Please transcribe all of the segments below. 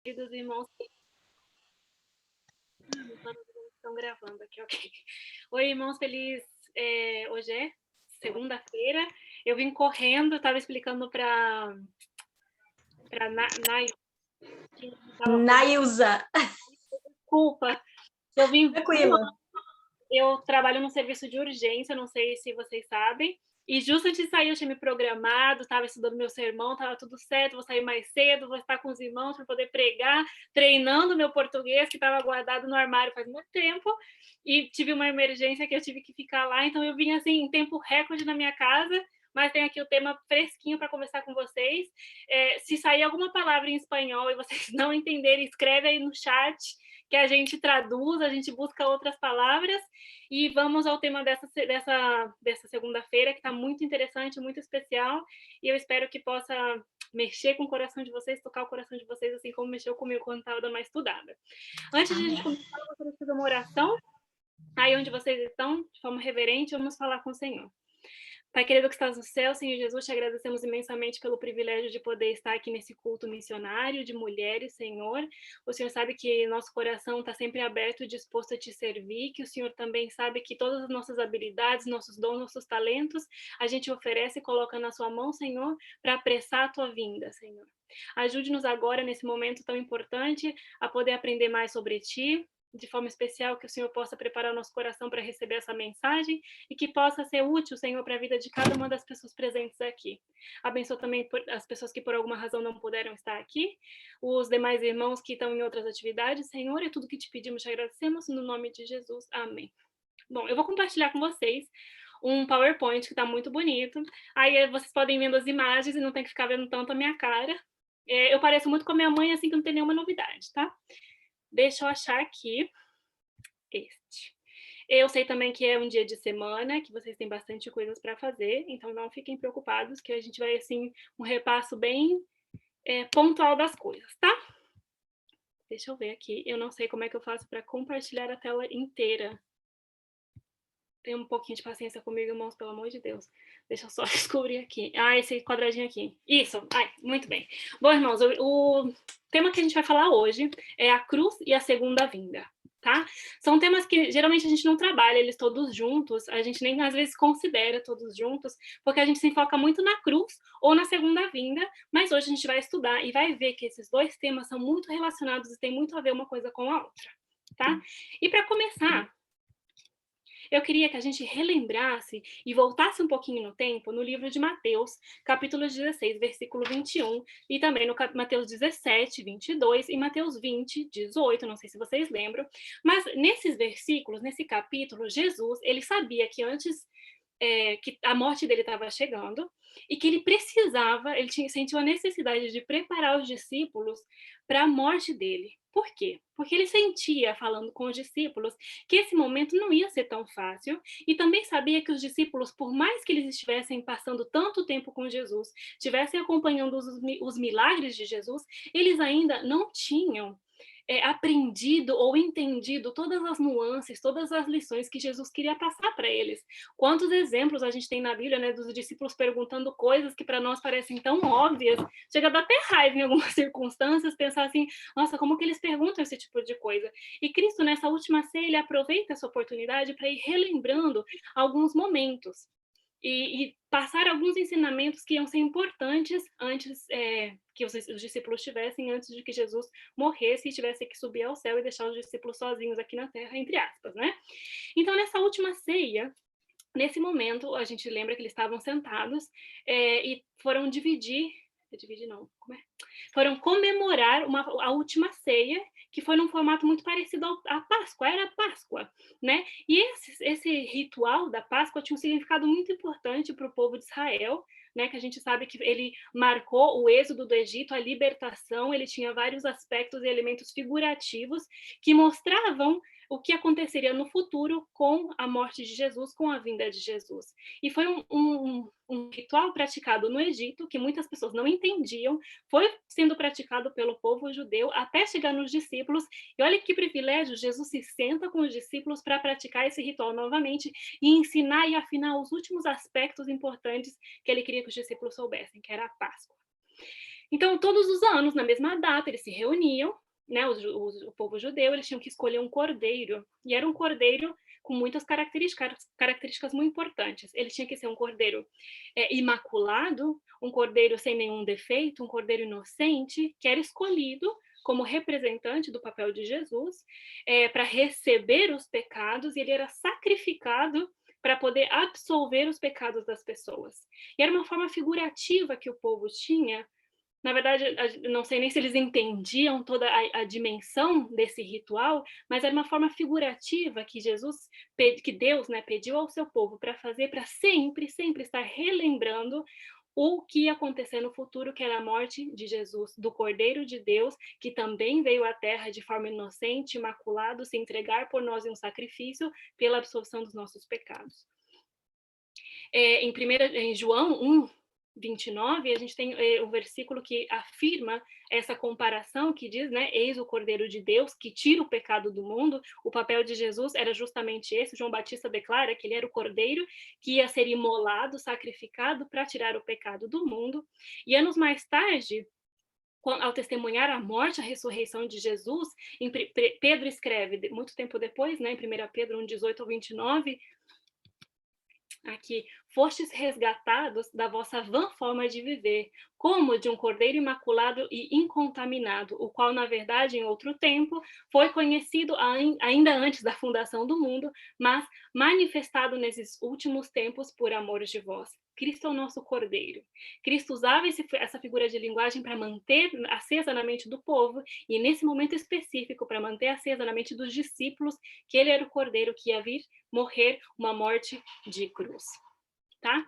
Queridos irmãos, estão gravando aqui, ok. Oi, irmãos, feliz. Hoje é segunda-feira. Eu vim correndo, estava explicando para Nay. Nailza. Desculpa, eu vim. Tranquila. Eu trabalho num serviço de urgência, não sei se vocês sabem. E justo antes de sair, eu tinha me programado, estava estudando meu sermão, estava tudo certo, vou sair mais cedo, vou estar com os irmãos para poder pregar, treinando meu português, que estava guardado no armário faz muito tempo, e tive uma emergência que eu tive que ficar lá, então eu vim assim, em tempo recorde na minha casa, mas tem aqui o tema fresquinho para conversar com vocês. Se sair alguma palavra em espanhol e vocês não entenderem, escreve aí no chat, que a gente traduz, a gente busca outras palavras, e vamos ao tema dessa segunda-feira, que está muito interessante, muito especial, e eu espero que possa mexer com o coração de vocês, tocar o coração de vocês, assim como mexeu comigo quando estava dando uma estudada. Antes de a gente começar, eu gostaria de fazer uma oração. Aí onde vocês estão, de forma reverente, vamos falar com o Senhor. Pai querido que estás no céu, Senhor Jesus, te agradecemos imensamente pelo privilégio de poder estar aqui nesse culto missionário de mulheres, Senhor. O Senhor sabe que nosso coração está sempre aberto e disposto a te servir, que o Senhor também sabe que todas as nossas habilidades, nossos dons, nossos talentos, a gente oferece e coloca na sua mão, Senhor, para apressar a tua vinda, Senhor. Ajude-nos agora, nesse momento tão importante, a poder aprender mais sobre ti, de forma especial, que o Senhor possa preparar o nosso coração para receber essa mensagem e que possa ser útil, Senhor, para a vida de cada uma das pessoas presentes aqui. Abençoa também as pessoas que por alguma razão não puderam estar aqui, os demais irmãos que estão em outras atividades, Senhor, é tudo que te pedimos, te agradecemos, no nome de Jesus, amém. Bom, eu vou compartilhar com vocês um PowerPoint que está muito bonito, aí vocês podem vendo as imagens e não tem que ficar vendo tanto a minha cara. Eu pareço muito com a minha mãe, assim que não tem nenhuma novidade, tá? Deixa eu achar aqui este. Eu sei também que é um dia de semana, que vocês têm bastante coisas para fazer, então não fiquem preocupados, que a gente vai, assim, um repasso bem pontual das coisas, tá? Deixa eu ver aqui. Eu não sei como é que eu faço para compartilhar a tela inteira. Tenha um pouquinho de paciência comigo, irmãos, pelo amor de Deus. Deixa eu só descobrir aqui. Esse quadradinho aqui. Isso. Muito bem. Bom, irmãos, o tema que a gente vai falar hoje é a cruz e a segunda vinda, tá? São temas que geralmente a gente não trabalha eles todos juntos, a gente nem às vezes considera todos juntos, porque a gente se enfoca muito na cruz ou na segunda vinda, mas hoje a gente vai estudar e vai ver que esses dois temas são muito relacionados e tem muito a ver uma coisa com a outra, tá? E para começar, eu queria que a gente relembrasse e voltasse um pouquinho no tempo no livro de Mateus, capítulo 16, versículo 21, e também no Mateus 17, 22 e Mateus 20, 18, não sei se vocês lembram, mas nesses versículos, nesse capítulo, Jesus, ele sabia que antes que a morte dele estava chegando e que ele precisava, sentiu a necessidade de preparar os discípulos para a morte dele. Por quê? Porque ele sentia, falando com os discípulos, que esse momento não ia ser tão fácil e também sabia que os discípulos, por mais que eles estivessem passando tanto tempo com Jesus, estivessem acompanhando os milagres de Jesus, eles ainda não tinham aprendido ou entendido todas as nuances, todas as lições que Jesus queria passar para eles. Quantos exemplos a gente tem na Bíblia, né, dos discípulos perguntando coisas que para nós parecem tão óbvias, chega a dar até raiva em algumas circunstâncias, pensar assim, nossa, como que eles perguntam esse tipo de coisa? E Cristo, nessa última ceia, ele aproveita essa oportunidade para ir relembrando alguns momentos. E passar alguns ensinamentos que iam ser importantes antes que os discípulos tivessem, antes de que Jesus morresse e tivesse que subir ao céu e deixar os discípulos sozinhos aqui na terra, entre aspas, né? Então, nessa última ceia, nesse momento, a gente lembra que eles estavam sentados e foram foram comemorar a última ceia, que foi num formato muito parecido à Páscoa, era a Páscoa, né? E esse ritual da Páscoa tinha um significado muito importante para o povo de Israel, né? Que a gente sabe que ele marcou o êxodo do Egito, a libertação, ele tinha vários aspectos e elementos figurativos que mostravam o que aconteceria no futuro com a morte de Jesus, com a vinda de Jesus. E foi um ritual praticado no Egito, que muitas pessoas não entendiam, foi sendo praticado pelo povo judeu até chegar nos discípulos, e olha que privilégio, Jesus se senta com os discípulos para praticar esse ritual novamente e ensinar e afinar os últimos aspectos importantes que ele queria que os discípulos soubessem, que era a Páscoa. Então, todos os anos, na mesma data, eles se reuniam, né, o povo judeu, eles tinham que escolher um cordeiro, e era um cordeiro com muitas características muito importantes. Ele tinha que ser um cordeiro imaculado, um cordeiro sem nenhum defeito, um cordeiro inocente, que era escolhido como representante do papel de Jesus, para receber os pecados, e ele era sacrificado para poder absolver os pecados das pessoas. E era uma forma figurativa que o povo tinha. Na verdade, não sei nem se eles entendiam toda a dimensão desse ritual, mas era uma forma figurativa que que Deus, né, pediu ao seu povo para fazer, para sempre, sempre estar relembrando o que ia acontecer no futuro, que era a morte de Jesus, do Cordeiro de Deus, que também veio à Terra de forma inocente, imaculado, se entregar por nós em um sacrifício pela absolvição dos nossos pecados. Em João 1:29, a gente tem o versículo que afirma essa comparação, que diz, né, eis o Cordeiro de Deus que tira o pecado do mundo. O papel de Jesus era justamente esse. João Batista declara que ele era o Cordeiro que ia ser imolado, sacrificado para tirar o pecado do mundo. E anos mais tarde, ao testemunhar a morte, a ressurreição de Jesus, Pedro escreve, muito tempo depois, né, em 1 Pedro 1:18-29, aqui, fostes resgatados da vossa vã forma de viver, como de um cordeiro imaculado e incontaminado, o qual, na verdade, em outro tempo, foi conhecido ainda antes da fundação do mundo, mas manifestado nesses últimos tempos por amor de vós. Cristo é o nosso cordeiro. Cristo usava essa figura de linguagem para manter acesa na mente do povo, e nesse momento específico, para manter acesa na mente dos discípulos, que ele era o cordeiro que ia vir morrer uma morte de cruz, tá?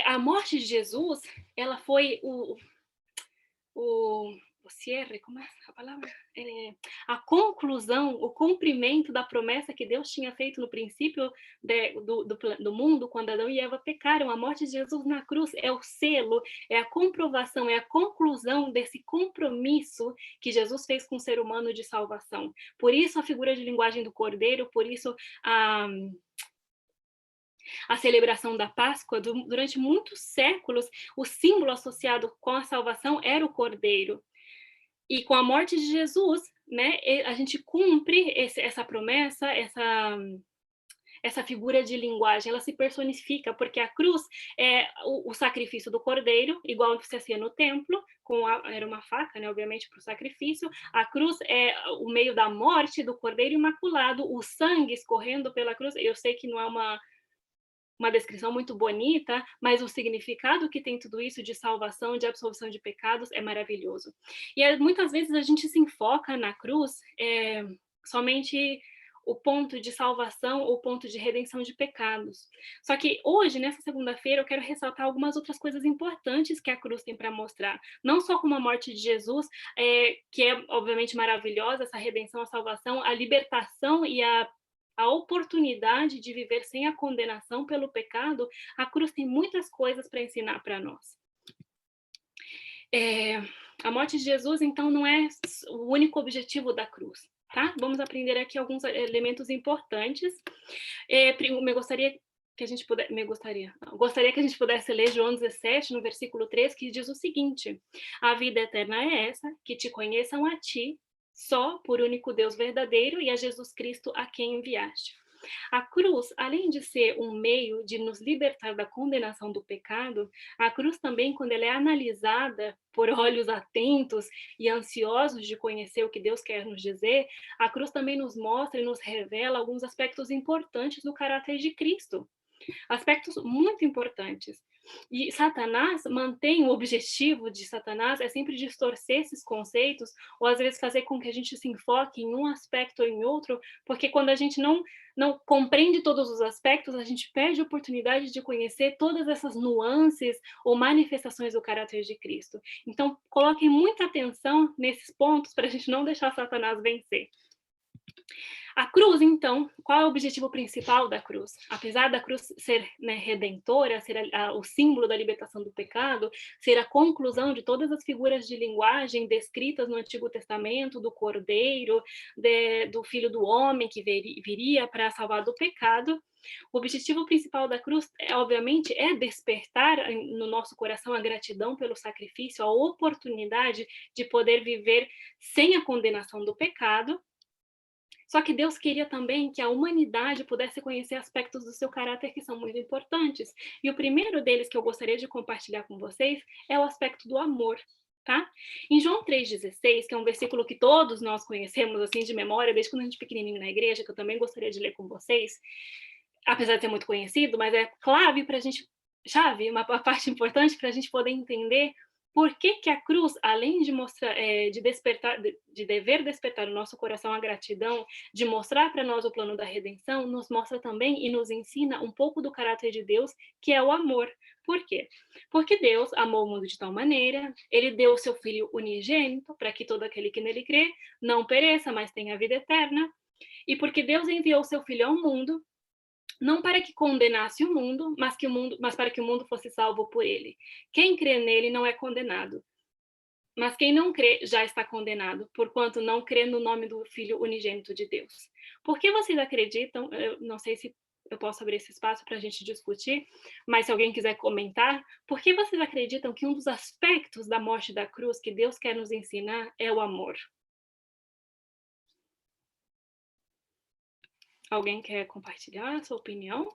A morte de Jesus, ela foi o cierre, como é a palavra? A conclusão, o cumprimento da promessa que Deus tinha feito no princípio do mundo, quando Adão e Eva pecaram. A morte de Jesus na cruz é o selo, é a comprovação, é a conclusão desse compromisso que Jesus fez com o ser humano de salvação. Por isso a figura de linguagem do Cordeiro, por isso a celebração da Páscoa, durante muitos séculos, o símbolo associado com a salvação era o Cordeiro. E com a morte de Jesus, né, a gente cumpre essa promessa, essa figura de linguagem, ela se personifica, porque a cruz é o sacrifício do cordeiro, igual se fazia no templo, era uma faca, né, obviamente, para o sacrifício. A cruz é o meio da morte do cordeiro imaculado, o sangue escorrendo pela cruz. Eu sei que não é uma descrição muito bonita, mas o significado que tem tudo isso de salvação, de absolvição de pecados, é maravilhoso. E muitas vezes a gente se enfoca na cruz somente o ponto de salvação ou o ponto de redenção de pecados. Só que hoje, nessa segunda-feira, eu quero ressaltar algumas outras coisas importantes que a cruz tem para mostrar. Não só como a morte de Jesus, que é obviamente maravilhosa, essa redenção, a salvação, a libertação e a oportunidade de viver sem a condenação pelo pecado. A cruz tem muitas coisas para ensinar para nós. A morte de Jesus, então, não é o único objetivo da cruz, tá? Vamos aprender aqui alguns elementos importantes. Gostaria que a gente pudesse ler João 17, no versículo 3, que diz o seguinte: a vida eterna é essa, que te conheçam a ti, só por único Deus verdadeiro, e a Jesus Cristo a quem enviaste. A cruz, além de ser um meio de nos libertar da condenação do pecado, a cruz também, quando ela é analisada por olhos atentos e ansiosos de conhecer o que Deus quer nos dizer, a cruz também nos mostra e nos revela alguns aspectos importantes do caráter de Cristo. Aspectos muito importantes. E Satanás mantém, o objetivo de Satanás é sempre distorcer esses conceitos, ou às vezes fazer com que a gente se enfoque em um aspecto ou em outro, porque quando a gente não compreende todos os aspectos, a gente perde a oportunidade de conhecer todas essas nuances ou manifestações do caráter de Cristo. Então, coloquem muita atenção nesses pontos para a gente não deixar Satanás vencer. A cruz, então, qual é o objetivo principal da cruz? Apesar da cruz ser, né, redentora, ser o símbolo da libertação do pecado, ser a conclusão de todas as figuras de linguagem descritas no Antigo Testamento, do Cordeiro, do Filho do Homem que viria para salvar do pecado, O objetivo principal da cruz, obviamente, é despertar no nosso coração a gratidão pelo sacrifício, a oportunidade de poder viver sem a condenação do pecado. Só que Deus queria também que a humanidade pudesse conhecer aspectos do seu caráter que são muito importantes. E o primeiro deles que eu gostaria de compartilhar com vocês é o aspecto do amor. Tá? Em João 3,16, que é um versículo que todos nós conhecemos assim de memória, desde quando a gente é pequenininho na igreja, que eu também gostaria de ler com vocês, apesar de ser muito conhecido, mas é clave para a gente, chave, uma parte importante para a gente poder entender por que, que a cruz, além de mostrar, de despertar, de dever despertar no nosso coração a gratidão, de mostrar para nós o plano da redenção, nos mostra também e nos ensina um pouco do caráter de Deus, que é o amor. Por quê? Porque Deus amou o mundo de tal maneira, ele deu o seu Filho unigênito, para que todo aquele que nele crê não pereça, mas tenha vida eterna. E porque Deus enviou o seu Filho ao mundo, não para que condenasse o mundo, mas para que o mundo fosse salvo por ele. Quem crê nele não é condenado, mas quem não crê já está condenado, porquanto não crê no nome do Filho unigênito de Deus. Por que vocês acreditam? Eu não sei se eu posso abrir esse espaço para a gente discutir, mas se alguém quiser comentar, por que vocês acreditam que um dos aspectos da morte da cruz que Deus quer nos ensinar é o amor? Alguém quer compartilhar a sua opinião?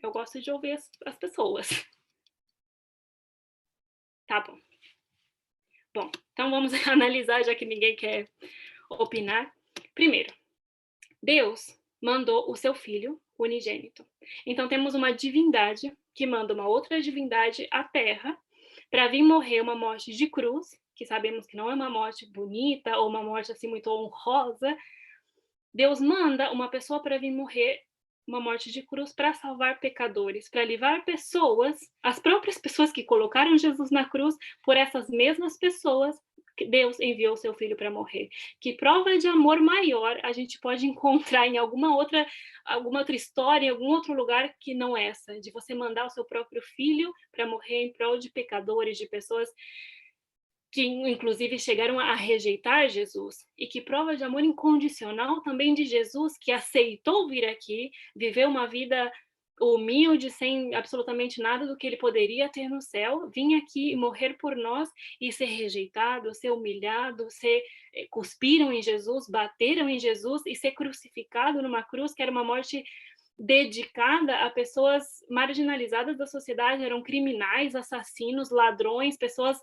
Eu gosto de ouvir as pessoas. Tá bom. Bom, então vamos analisar, já que ninguém quer opinar. Primeiro, Deus mandou o seu Filho unigênito. Então temos uma divindade que manda uma outra divindade à Terra para vir morrer uma morte de cruz, que sabemos que não é uma morte bonita ou uma morte assim muito honrosa. Deus manda uma pessoa para vir morrer uma morte de cruz para salvar pecadores, para livrar pessoas, as próprias pessoas que colocaram Jesus na cruz, por essas mesmas pessoas que Deus enviou seu filho para morrer. Que prova de amor maior a gente pode encontrar em alguma outra história, em algum outro lugar que não essa, de você mandar o seu próprio filho para morrer em prol de pecadores, de pessoas que inclusive chegaram a rejeitar Jesus, e que prova de amor incondicional também de Jesus, que aceitou vir aqui, viver uma vida humilde, sem absolutamente nada do que ele poderia ter no céu, vir aqui e morrer por nós e ser rejeitado, ser humilhado, cuspiram em Jesus, bateram em Jesus e ser crucificado numa cruz que era uma morte dedicada a pessoas marginalizadas da sociedade, eram criminais, assassinos, ladrões, pessoas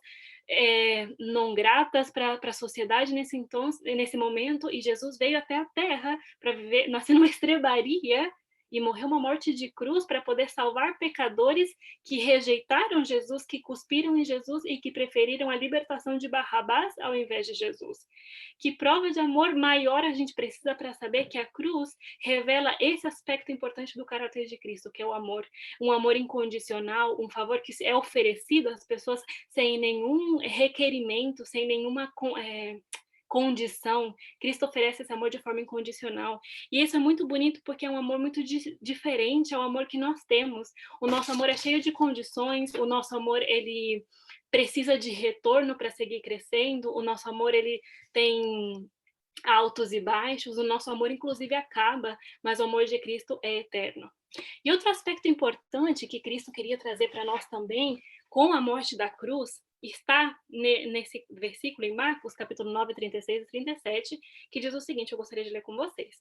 não gratas para a sociedade nesse momento, e Jesus veio até a Terra para viver, nascer numa estrebaria e morrer uma morte de cruz para poder salvar pecadores que rejeitaram Jesus, que cuspiram em Jesus e que preferiram a libertação de Barrabás ao invés de Jesus. Que prova de amor maior a gente precisa para saber que a cruz revela esse aspecto importante do caráter de Cristo, que é o amor, um amor incondicional, um favor que é oferecido às pessoas sem nenhum requerimento, sem nenhuma condição. Cristo oferece esse amor de forma incondicional. E isso é muito bonito porque é um amor muito diferente ao amor que nós temos. O nosso amor é cheio de condições, o nosso amor, ele precisa de retorno para seguir crescendo, o nosso amor, ele tem altos e baixos, o nosso amor inclusive acaba, mas o amor de Cristo é eterno. E outro aspecto importante que Cristo queria trazer para nós também, com a morte da cruz, está nesse versículo em Marcos, capítulo 9, 36 e 37, que diz o seguinte, eu gostaria de ler com vocês.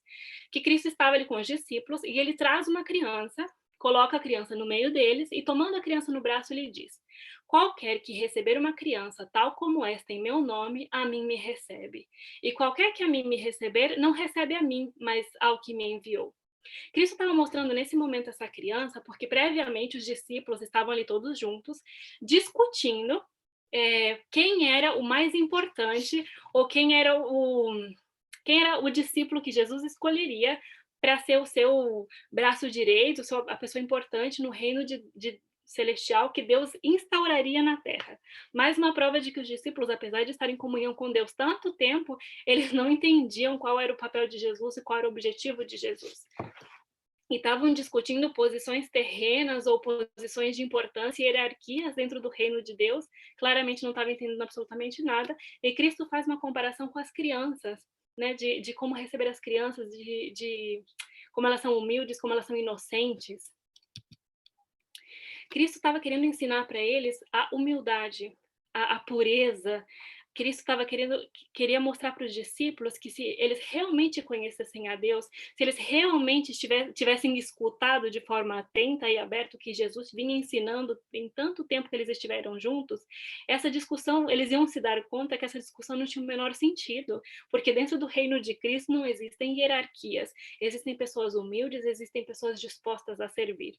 Que Cristo estava ali com os discípulos e ele traz uma criança, coloca a criança no meio deles e tomando a criança no braço, ele diz: qualquer que receber uma criança tal como esta em meu nome, a mim me recebe. E qualquer que a mim me receber, não recebe a mim, mas ao que me enviou. Cristo estava mostrando nesse momento essa criança, porque previamente os discípulos estavam ali todos juntos, discutindo quem era o mais importante, ou quem era o discípulo que Jesus escolheria para ser o seu braço direito, a pessoa importante no reino de celestial que Deus instauraria na Terra. Mais uma prova de que os discípulos, apesar de estarem em comunhão com Deus tanto tempo, eles não entendiam qual era o papel de Jesus e qual era o objetivo de Jesus. E estavam discutindo posições terrenas ou posições de importância e hierarquias dentro do reino de Deus, claramente não estavam entendendo absolutamente nada, e Cristo faz uma comparação com as crianças, né, de como receber as crianças, de como elas são humildes, como elas são inocentes. Cristo estava querendo ensinar para eles a humildade, a pureza. Cristo queria mostrar para os discípulos que se eles realmente conhecessem a Deus, se eles realmente tivessem escutado de forma atenta e aberta o que Jesus vinha ensinando em tanto tempo que eles estiveram juntos, essa discussão, eles iam se dar conta que essa discussão não tinha o menor sentido, porque dentro do reino de Cristo não existem hierarquias, existem pessoas humildes, existem pessoas dispostas a servir.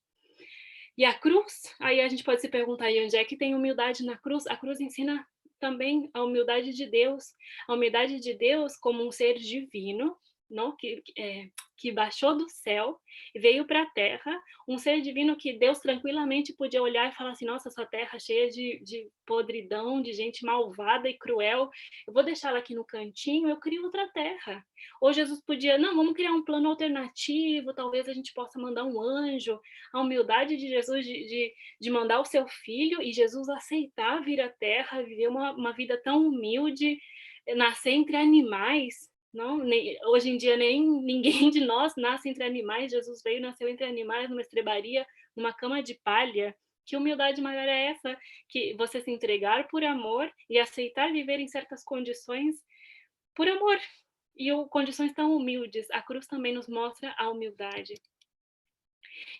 E a cruz, aí a gente pode se perguntar, e onde é que tem humildade na cruz? A cruz ensina também a humildade de Deus como um ser divino, não, que baixou do céu e veio para a terra, um ser divino que Deus tranquilamente podia olhar e falar assim, nossa, essa terra cheia de podridão, de gente malvada e cruel, eu vou deixá-la aqui no cantinho, eu crio outra terra. Ou Jesus podia, não, vamos criar um plano alternativo, talvez a gente possa mandar um anjo, a humildade de Jesus de mandar o seu filho e Jesus aceitar vir à Terra, viver uma vida tão humilde, nascer entre animais. Não, hoje em dia nem ninguém de nós nasce entre animais. Jesus veio, nasceu entre animais, numa estrebaria, numa cama de palha. Que humildade maior é essa? Que você se entregar por amor e aceitar viver em certas condições por amor. E condições tão humildes. A cruz também nos mostra a humildade.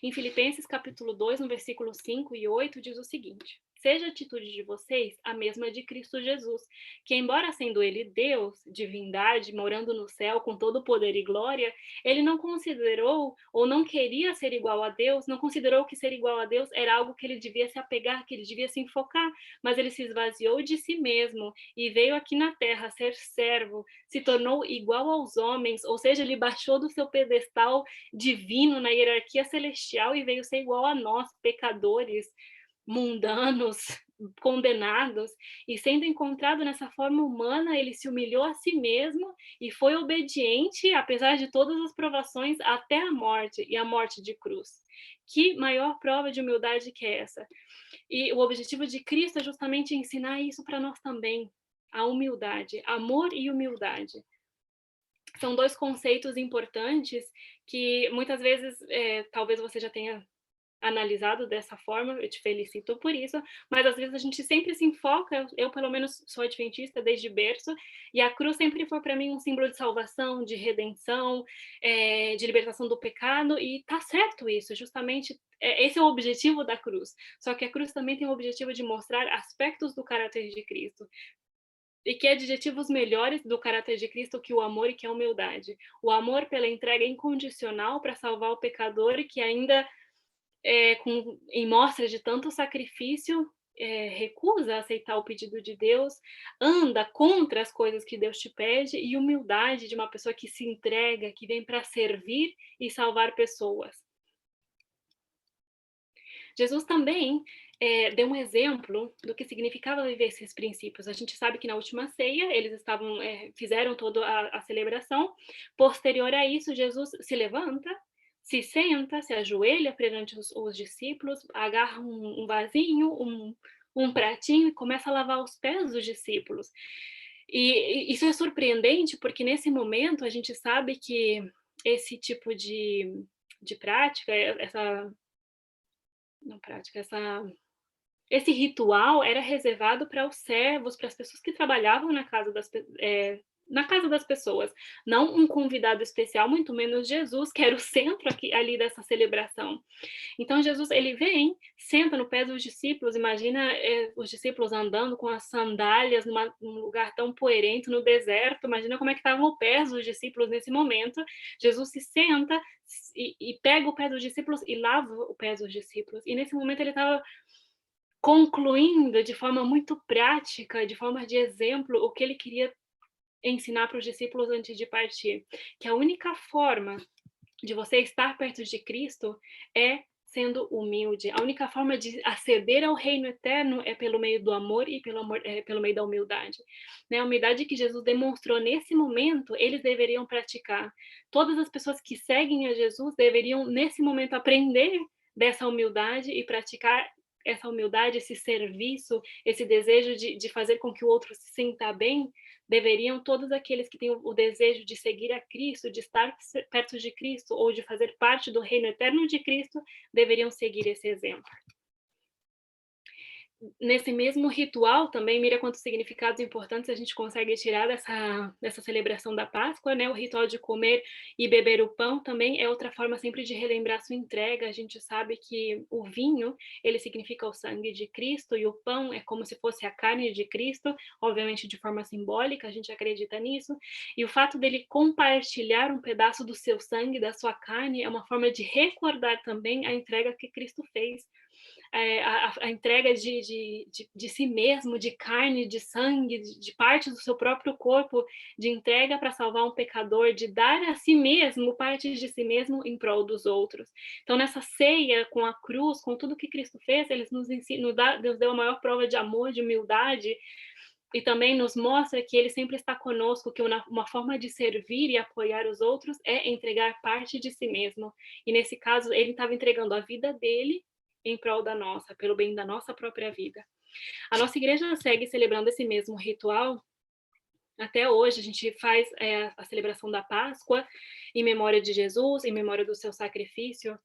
Em Filipenses capítulo 2, no versículo 5 e 8, diz o seguinte: seja a atitude de vocês a mesma de Cristo Jesus, que embora sendo ele Deus, divindade, morando no céu com todo o poder e glória, ele não considerou ou não queria ser igual a Deus, não considerou que ser igual a Deus era algo que ele devia se apegar, que ele devia se enfocar, mas ele se esvaziou de si mesmo e veio aqui na terra ser servo, se tornou igual aos homens, ou seja, ele baixou do seu pedestal divino na hierarquia celestial e veio ser igual a nós, pecadores, mundanos, condenados, e sendo encontrado nessa forma humana, ele se humilhou a si mesmo e foi obediente, apesar de todas as provações, até a morte, e a morte de cruz. Que maior prova de humildade que é essa? E o objetivo de Cristo é justamente ensinar isso para nós também, a humildade, amor e humildade. São dois conceitos importantes que muitas vezes, talvez você já tenha analisado dessa forma, eu te felicito por isso, mas às vezes a gente sempre se enfoca, eu pelo menos sou adventista desde berço, e a cruz sempre foi para mim um símbolo de salvação, de redenção, de libertação do pecado, e tá certo isso, justamente, esse é o objetivo da cruz. Só que a cruz também tem o objetivo de mostrar aspectos do caráter de Cristo. E que adjetivos melhores do caráter de Cristo que o amor e que a humildade. O amor pela entrega incondicional para salvar o pecador e que ainda, em mostra de tanto sacrifício, recusa aceitar o pedido de Deus, anda contra as coisas que Deus te pede, e humildade de uma pessoa que se entrega, que vem para servir e salvar pessoas. Jesus também deu um exemplo do que significava viver esses princípios. A gente sabe que na última ceia eles fizeram toda a celebração. Posterior a isso, Jesus se levanta, se senta, se ajoelha perante os discípulos, agarra um vasinho, um pratinho e começa a lavar os pés dos discípulos. E isso é surpreendente porque nesse momento a gente sabe que esse tipo de prática, essa não prática, esse ritual era reservado para os servos, para as pessoas que trabalhavam na casa das pessoas, não um convidado especial, muito menos Jesus, que era o centro ali dessa celebração. Então Jesus ele vem, senta no pé dos discípulos, imagina os discípulos andando com as sandálias num lugar tão poeirento no deserto, imagina como é que estavam os pés dos discípulos nesse momento. Jesus se senta e pega o pé dos discípulos e lava o pé dos discípulos. E nesse momento ele estava concluindo de forma muito prática, de forma de exemplo, o que ele queria ensinar para os discípulos antes de partir, que a única forma de você estar perto de Cristo é sendo humilde. A única forma de aceder ao reino eterno é pelo meio do amor e pelo meio da humildade. Né? A humildade que Jesus demonstrou nesse momento, eles deveriam praticar. Todas as pessoas que seguem a Jesus deveriam, nesse momento, aprender dessa humildade e praticar essa humildade, esse serviço, esse desejo de fazer com que o outro se sinta bem, deveriam todos aqueles que têm o desejo de seguir a Cristo, de estar perto de Cristo ou de fazer parte do reino eterno de Cristo, deveriam seguir esse exemplo. Nesse mesmo ritual também, mira quantos significados importantes a gente consegue tirar dessa celebração da Páscoa, né? O ritual de comer e beber o pão também é outra forma sempre de relembrar sua entrega. A gente sabe que o vinho, ele significa o sangue de Cristo e o pão é como se fosse a carne de Cristo, obviamente de forma simbólica, a gente acredita nisso. E o fato dele compartilhar um pedaço do seu sangue, da sua carne, é uma forma de recordar também a entrega que Cristo fez, a entrega de si mesmo, de carne, de sangue, de partes do seu próprio corpo, de entrega para salvar um pecador, de dar a si mesmo, partes de si mesmo em prol dos outros. Então, nessa ceia, com a cruz, com tudo que Cristo fez, ele nos ensina, Deus deu a maior prova de amor, de humildade, e também nos mostra que ele sempre está conosco, que uma forma de servir e apoiar os outros é entregar parte de si mesmo. E nesse caso, ele estava entregando a vida dele em prol da nossa, pelo bem da nossa própria vida. A nossa igreja segue celebrando esse mesmo ritual até hoje. A gente faz a celebração da Páscoa em memória de Jesus, em memória do seu sacrifício.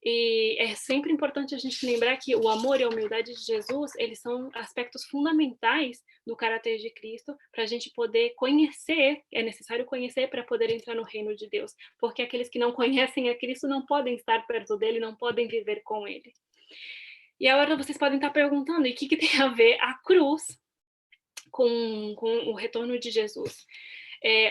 E é sempre importante a gente lembrar que o amor e a humildade de Jesus, eles são aspectos fundamentais do caráter de Cristo, para a gente poder conhecer, é necessário conhecer para poder entrar no reino de Deus, porque aqueles que não conhecem a Cristo não podem estar perto dele, não podem viver com ele. E agora vocês podem estar perguntando, e o que tem a ver a cruz com o retorno de Jesus?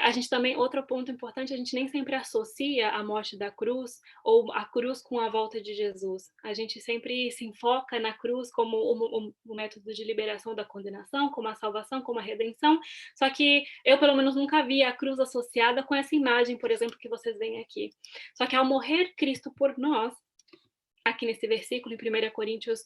A gente também, outro ponto importante, a gente nem sempre associa a morte da cruz ou a cruz com a volta de Jesus. A gente sempre se enfoca na cruz como o método de liberação da condenação, como a salvação, como a redenção, só que eu, pelo menos, nunca vi a cruz associada com essa imagem, por exemplo, que vocês veem aqui. Só que ao morrer Cristo por nós, aqui nesse versículo, em 1 Coríntios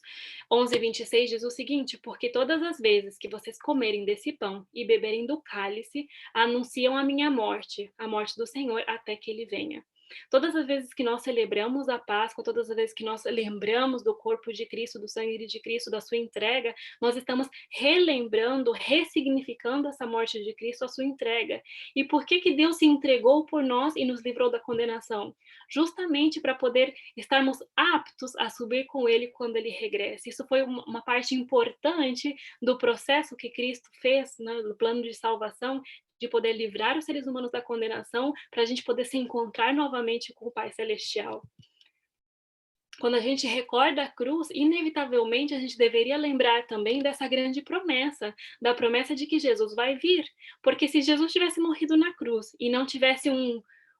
11, 26, diz o seguinte: porque todas as vezes que vocês comerem desse pão e beberem do cálice, anunciam a minha morte, a morte do Senhor, até que ele venha. Todas as vezes que nós celebramos a Páscoa, todas as vezes que nós lembramos do corpo de Cristo, do sangue de Cristo, da sua entrega, nós estamos relembrando, ressignificando essa morte de Cristo, a sua entrega. E por que Deus se entregou por nós e nos livrou da condenação? Justamente para poder estarmos aptos a subir com ele quando ele regressa. Isso foi uma parte importante do processo que Cristo fez, né, do plano de salvação, de poder livrar os seres humanos da condenação, para a gente poder se encontrar novamente com o Pai Celestial. Quando a gente recorda a cruz, inevitavelmente a gente deveria lembrar também dessa grande promessa, da promessa de que Jesus vai vir. Porque se Jesus tivesse morrido na cruz e não tivesse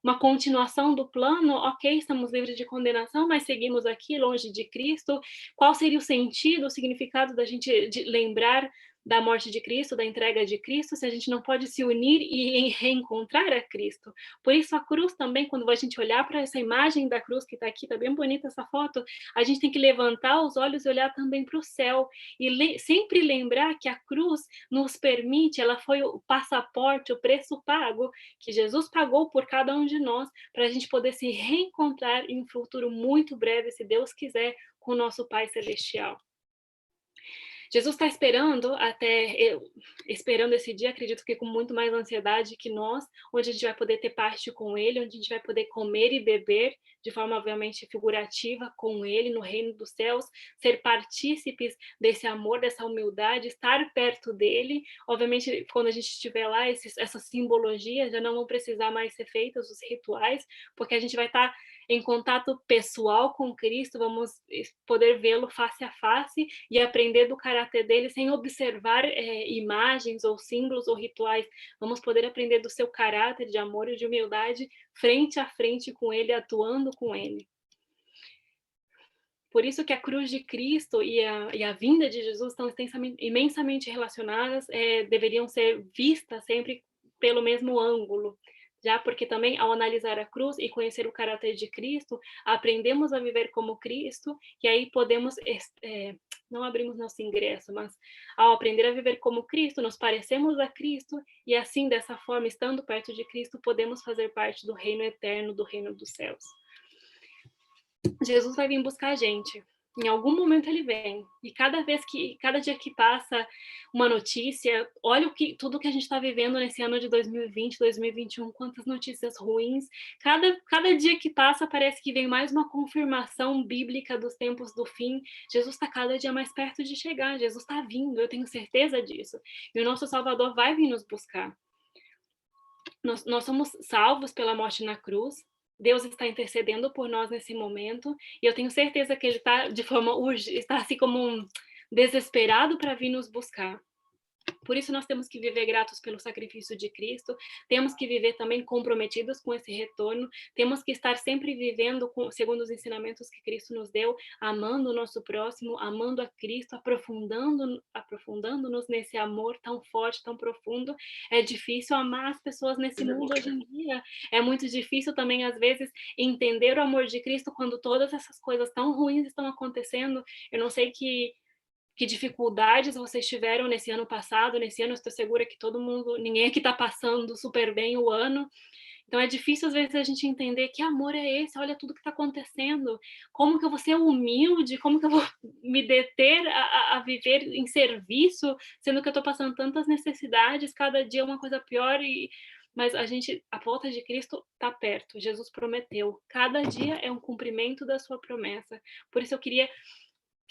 uma continuação do plano, ok, estamos livres de condenação, mas seguimos aqui longe de Cristo. Qual seria o sentido, o significado da gente de lembrar da morte de Cristo, da entrega de Cristo, se a gente não pode se unir e reencontrar a Cristo? Por isso, a cruz também, quando a gente olhar para essa imagem da cruz que está aqui, está bem bonita essa foto, a gente tem que levantar os olhos e olhar também para o céu, e sempre lembrar que a cruz nos permite, ela foi o passaporte, o preço pago, que Jesus pagou por cada um de nós, para a gente poder se reencontrar em um futuro muito breve, se Deus quiser, com o nosso Pai Celestial. Jesus está esperando esse dia, acredito que com muito mais ansiedade que nós, onde a gente vai poder ter parte com ele, onde a gente vai poder comer e beber de forma obviamente figurativa com ele no reino dos céus, ser partícipes desse amor, dessa humildade, estar perto dele. Obviamente, quando a gente estiver lá, essas simbologias já não vão precisar mais ser feitas, os rituais, porque a gente vai estar em contato pessoal com Cristo, vamos poder vê-lo face a face e aprender do caráter dele sem observar imagens ou símbolos ou rituais. Vamos poder aprender do seu caráter de amor e de humildade frente a frente com ele, atuando com ele. Por isso que a cruz de Cristo e a vinda de Jesus estão imensamente relacionadas, deveriam ser vistas sempre pelo mesmo ângulo. Já porque também, ao analisar a cruz e conhecer o caráter de Cristo, aprendemos a viver como Cristo, e aí podemos, não abrimos nosso ingresso, mas ao aprender a viver como Cristo, nos parecemos a Cristo, e assim, dessa forma, estando perto de Cristo, podemos fazer parte do reino eterno, do reino dos céus. Jesus vai vir buscar a gente. Em algum momento ele vem. E cada dia que passa uma notícia, olha tudo que a gente está vivendo nesse ano de 2020, 2021, quantas notícias ruins. Cada dia que passa parece que vem mais uma confirmação bíblica dos tempos do fim. Jesus está cada dia mais perto de chegar, Jesus está vindo, eu tenho certeza disso. E o nosso Salvador vai vir nos buscar. Nós somos salvos pela morte na cruz. Deus está intercedendo por nós nesse momento, e eu tenho certeza que Ele está de forma urgente, está assim como desesperado para vir nos buscar. Por isso nós temos que viver gratos pelo sacrifício de Cristo, temos que viver também comprometidos com esse retorno, temos que estar sempre vivendo segundo os ensinamentos que Cristo nos deu, amando o nosso próximo, amando a Cristo, aprofundando-nos nesse amor tão forte, tão profundo. É difícil amar as pessoas nesse mundo hoje em dia, é muito difícil também, às vezes, entender o amor de Cristo quando todas essas coisas tão ruins estão acontecendo. Eu não sei que dificuldades vocês tiveram nesse ano passado, nesse ano eu estou segura que ninguém aqui está passando super bem o ano, então é difícil às vezes a gente entender que amor é esse, olha tudo que está acontecendo, como que eu vou ser humilde, como que eu vou me deter a viver em serviço, sendo que eu estou passando tantas necessidades, cada dia uma coisa pior, mas a volta de Cristo está perto, Jesus prometeu, cada dia é um cumprimento da sua promessa, por isso eu queria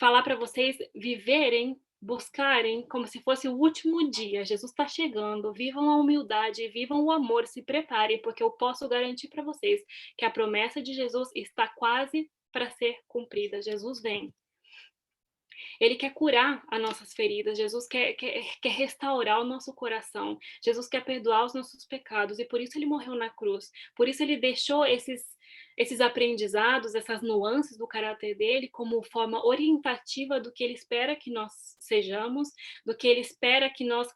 falar para vocês viverem, buscarem como se fosse o último dia. Jesus está chegando. Vivam a humildade, vivam o amor, se preparem, porque eu posso garantir para vocês que a promessa de Jesus está quase para ser cumprida. Jesus vem. Ele quer curar as nossas feridas, Jesus quer restaurar o nosso coração, Jesus quer perdoar os nossos pecados, e por isso ele morreu na cruz, por isso ele deixou esses aprendizados, essas nuances do caráter dele como forma orientativa do que ele espera que nós sejamos, do que ele espera que nós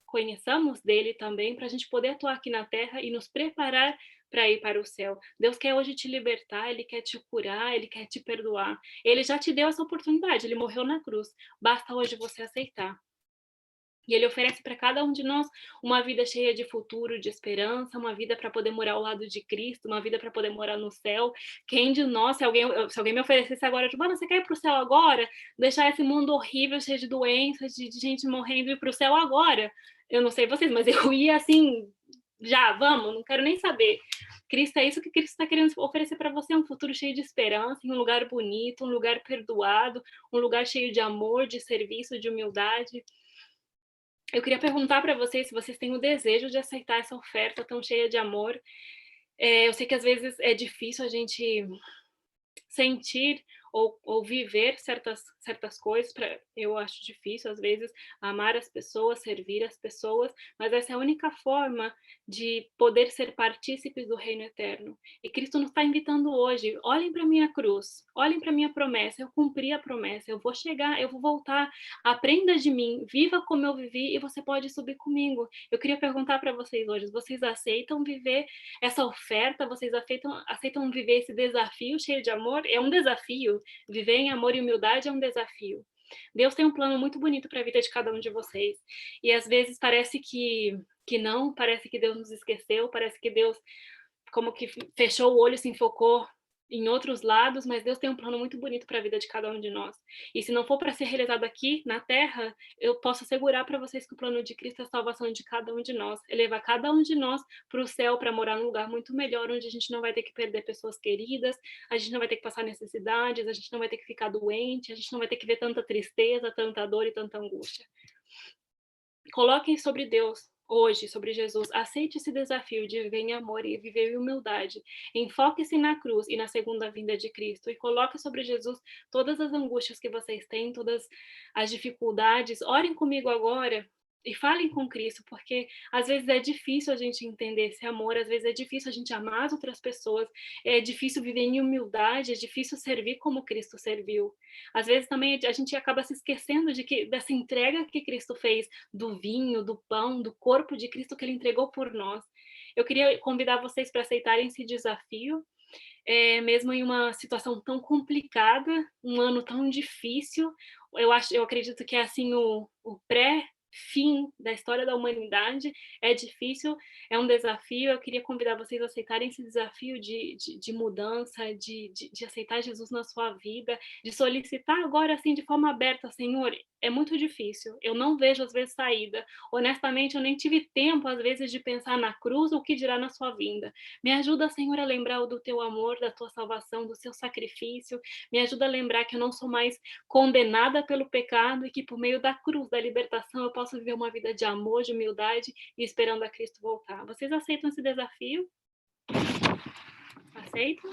conheçamos dele também, para a gente poder atuar aqui na terra e nos preparar para ir para o céu. Deus quer hoje te libertar, Ele quer te curar, Ele quer te perdoar. Ele já te deu essa oportunidade, Ele morreu na cruz. Basta hoje você aceitar. E Ele oferece para cada um de nós uma vida cheia de futuro, de esperança, uma vida para poder morar ao lado de Cristo, uma vida para poder morar no céu. Quem de nós, se alguém me oferecesse agora, tipo, você quer ir para o céu agora? Deixar esse mundo horrível, cheio de doenças, de gente morrendo e ir para o céu agora? Eu não sei vocês, mas eu ia assim, já, vamos, não quero nem saber. Cristo é isso que Cristo está querendo oferecer para você, um futuro cheio de esperança, em um lugar bonito, um lugar perdoado, um lugar cheio de amor, de serviço, de humildade. Eu queria perguntar para vocês se vocês têm o desejo de aceitar essa oferta tão cheia de amor. Eu sei que às vezes é difícil a gente sentir ou viver certas coisas, eu acho difícil às vezes amar as pessoas, servir as pessoas, mas essa é a única forma de poder ser partícipes do reino eterno. E Cristo nos está invitando hoje, olhem para a minha cruz, olhem para a minha promessa, eu cumpri a promessa, eu vou chegar, eu vou voltar, aprenda de mim, viva como eu vivi e você pode subir comigo. Eu queria perguntar para vocês hoje, vocês aceitam viver essa oferta, vocês aceitam viver esse desafio cheio de amor? É um desafio, viver em amor e humildade é um desafio. Deus tem um plano muito bonito para a vida de cada um de vocês. E às vezes parece que não, parece que Deus nos esqueceu, parece que Deus como que fechou o olho, se enfocou em outros lados, mas Deus tem um plano muito bonito para a vida de cada um de nós. E se não for para ser realizado aqui na terra, eu posso assegurar para vocês que o plano de Cristo é a salvação de cada um de nós, é levar cada um de nós para o céu, para morar num lugar muito melhor, onde a gente não vai ter que perder pessoas queridas, a gente não vai ter que passar necessidades, a gente não vai ter que ficar doente, a gente não vai ter que ver tanta tristeza, tanta dor e tanta angústia. Coloquem sobre Deus hoje, sobre Jesus. Aceite esse desafio de viver em amor e viver em humildade. Enfoque-se na cruz e na segunda vinda de Cristo e coloque sobre Jesus todas as angústias que vocês têm, todas as dificuldades. Orem comigo agora e falem com Cristo, porque às vezes é difícil a gente entender esse amor, às vezes é difícil a gente amar as outras pessoas, é difícil viver em humildade, é difícil servir como Cristo serviu. Às vezes também a gente acaba se esquecendo dessa entrega que Cristo fez, do vinho, do pão, do corpo de Cristo que ele entregou por nós. Eu queria convidar vocês para aceitarem esse desafio, mesmo em uma situação tão complicada, um ano tão difícil. Eu acredito que é assim o fim da história da humanidade. É difícil, é um desafio. Eu queria convidar vocês a aceitarem esse desafio de mudança, de aceitar Jesus na sua vida, de solicitar agora, assim, de forma aberta: Senhor, é muito difícil, eu não vejo às vezes saída. Honestamente, eu nem tive tempo às vezes de pensar na cruz, o que dirá na sua vinda. Me ajuda, Senhor, a lembrar do teu amor, da tua salvação, do seu sacrifício. Me ajuda a lembrar que eu não sou mais condenada pelo pecado e que por meio da cruz, da libertação, eu posso viver uma vida de amor, de humildade e esperando a Cristo voltar. Vocês aceitam esse desafio? Aceitam?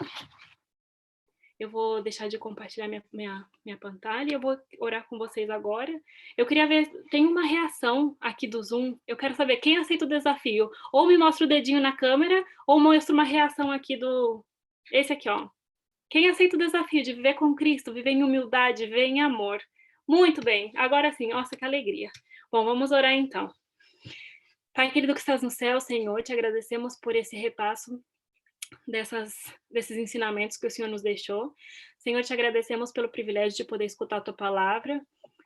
Eu vou deixar de compartilhar minha pantalha e eu vou orar com vocês agora. Eu queria ver, tem uma reação aqui do Zoom. Eu quero saber quem aceita o desafio. Ou me mostra o dedinho na câmera, ou mostra uma reação aqui do. Esse aqui, ó. Quem aceita o desafio de viver com Cristo, viver em humildade, viver em amor? Muito bem, agora sim, nossa, que alegria. Bom, vamos orar então. Pai querido que estás no céu, Senhor, te agradecemos por esse repasso desses ensinamentos que o Senhor nos deixou. Senhor, te agradecemos pelo privilégio de poder escutar a tua palavra.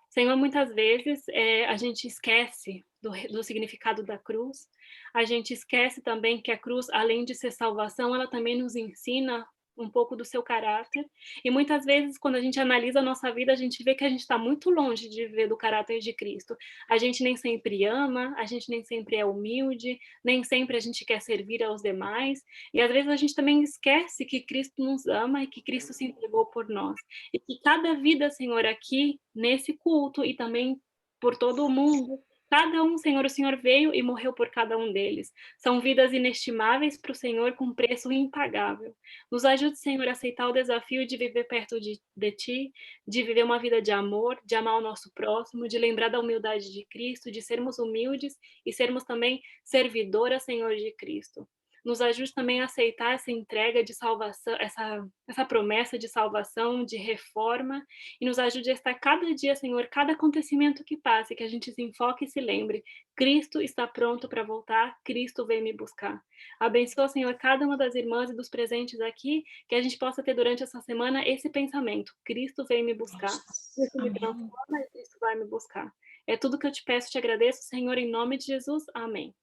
Senhor, muitas vezes a gente esquece do significado da cruz, a gente esquece também que a cruz, além de ser salvação, ela também nos ensina um pouco do seu caráter, e muitas vezes, quando a gente analisa a nossa vida, a gente vê que a gente está muito longe de viver do caráter de Cristo. A gente nem sempre ama, a gente nem sempre é humilde, nem sempre a gente quer servir aos demais, e às vezes a gente também esquece que Cristo nos ama e que Cristo se entregou por nós. E que cada vida, Senhor, aqui nesse culto e também por todo o mundo, cada um, Senhor, o Senhor veio e morreu por cada um deles. São vidas inestimáveis para o Senhor com preço impagável. Nos ajude, Senhor, a aceitar o desafio de viver perto de Ti, de viver uma vida de amor, de amar o nosso próximo, de lembrar da humildade de Cristo, de sermos humildes e sermos também servidoras, Senhor, de Cristo. Nos ajude também a aceitar essa entrega de salvação, essa promessa de salvação, de reforma, e nos ajude a estar cada dia, Senhor, cada acontecimento que passe, que a gente se enfoque e se lembre: Cristo está pronto para voltar, Cristo vem me buscar. Abençoa, Senhor, cada uma das irmãs e dos presentes aqui, que a gente possa ter durante essa semana esse pensamento: Cristo vem me buscar, Cristo me transforma e Cristo vai me buscar. É tudo que eu te peço, te agradeço, Senhor, em nome de Jesus. Amém.